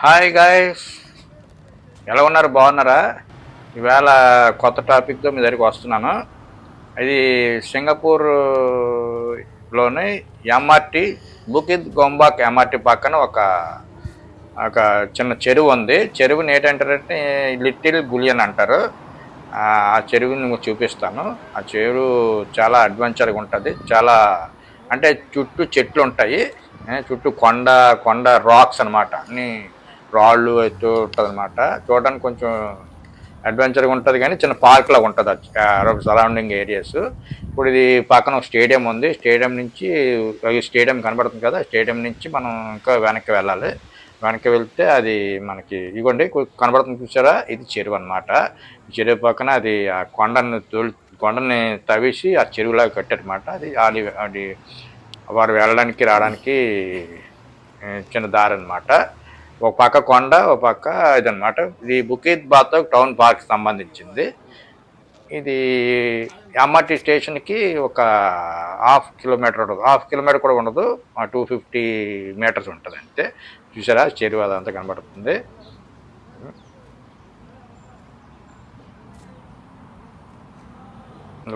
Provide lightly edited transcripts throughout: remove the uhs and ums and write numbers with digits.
Hi guys, ఎలా ఉన్నారు? బాగున్నారా? ఈవేళ కొత్త టాపిక్తో మీ దగ్గరికి వస్తున్నాను. ఇది సింగపూర్లోని ఎంఆర్టీ బుకిత్ గోంబాక్ ఎంఆర్టీ పక్కన ఒక ఒక చిన్న చెరువు ఉంది. చెరువుని ఏంటంటారంటే లిటిల్ గులియన్ అంటారు. ఆ చెరువుని మీకు చూపిస్తాను. ఆ చెరువు చాలా అడ్వెంచర్గా ఉంటుంది. చాలా అంటే చుట్టూ చెట్లు ఉంటాయి. చుట్టూ కొండ కొండ రాక్స్ అనమాట. అన్ని రాళ్ళు ఎత్తు ఉంటుంది అనమాట. చూడడానికి కొంచెం అడ్వెంచర్గా ఉంటుంది, కానీ చిన్న పార్క్ లాగా ఉంటుంది సరౌండింగ్ ఏరియాస్. ఇప్పుడు ఇది పక్కన ఒక స్టేడియం ఉంది. స్టేడియం నుంచి స్టేడియం కనబడుతుంది కదా, స్టేడియం నుంచి మనం ఇంకా వెనక్కి వెళ్ళాలి. వెనక్కి వెళ్తే అది మనకి ఇగోండి కనబడుతుంది చూసారా, ఇది చెరువు అనమాట. చెరువు పక్కన అది ఆ కొండని తవ్వేసి ఆ చెరువులాగా కట్టారనమాట. అది వారు వెళ్ళడానికి రావడానికి చిన్న దారి అనమాట. ఒక పక్క కొండ, ఒక పక్క ఇదనమాట. ఇది బుకిత్ బాతోక్ టౌన్ పార్క్ సంబంధించింది. ఇది ఎంఆర్టీ స్టేషన్కి ఒక హాఫ్ కిలోమీటర్ కూడా ఉండదు, 250 మీటర్స్ ఉంటుంది అంతే. చూసారా చెరువు అదంతా కనబడుతుంది.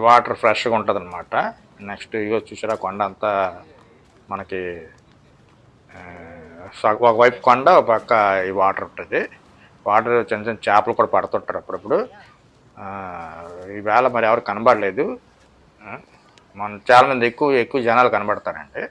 వాటర్ ఫ్రెష్గా ఉంటుంది అనమాట. నెక్స్ట్ ఇగో చూసారా కొండ అంతా మనకి ఒకవైపు కొండ, ఒక పక్క ఈ వాటర్ ఉంటుంది. వాటర్ చిన్న చిన్న చేపలు కూడా పడుతుంటారు అప్పుడప్పుడు. ఈవేళ మరి ఎవరు కనబడలేదు. మన చాలామంది ఎక్కువ జనాలు కనబడతారండి.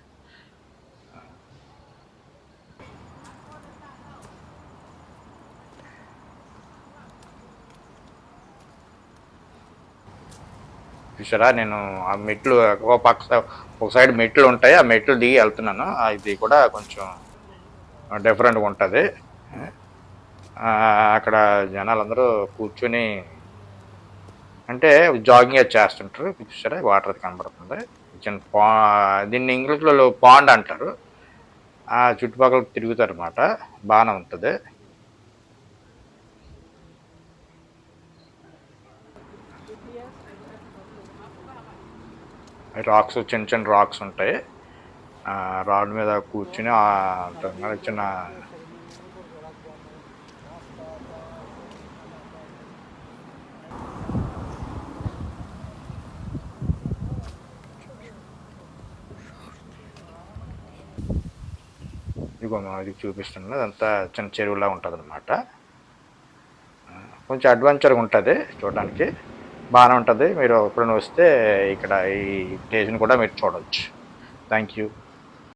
చూసారా, నేను ఆ మెట్లు ఒక సైడ్ మెట్లు ఉంటాయి, ఆ మెట్లు దిగి వెళ్తున్నాను. ఇది కూడా కొంచెం డిఫరెంట్గా ఉంటుంది. అక్కడ జనాలందరూ కూర్చొని అంటే జాగింగ్ చేస్తుంటారు. చూసారా వాటర్ కనబడుతుంది. చిన్న దీన్ని ఇంగ్లీష్లో పాండ్ అంటారు. ఆ చుట్టుపక్కల తిరుగుతారు అన్నమాట. బాగానే ఉంటుంది. రాక్స్, చిన్న చిన్న రాక్స్ ఉంటాయి. రాడ్ మీద కూర్చుని చిన్న ఇది చూపిస్తున్నది. అదంతా చిన్న చెరువులా ఉంటుంది అనమాట. కొంచెం అడ్వెంచర్గా ఉంటుంది, చూడడానికి బాగానే ఉంటుంది. మీరు ఎప్పుడైనా వస్తే ఇక్కడ ఈ ప్లేస్ని కూడా మీరు చూడవచ్చు. Thank you.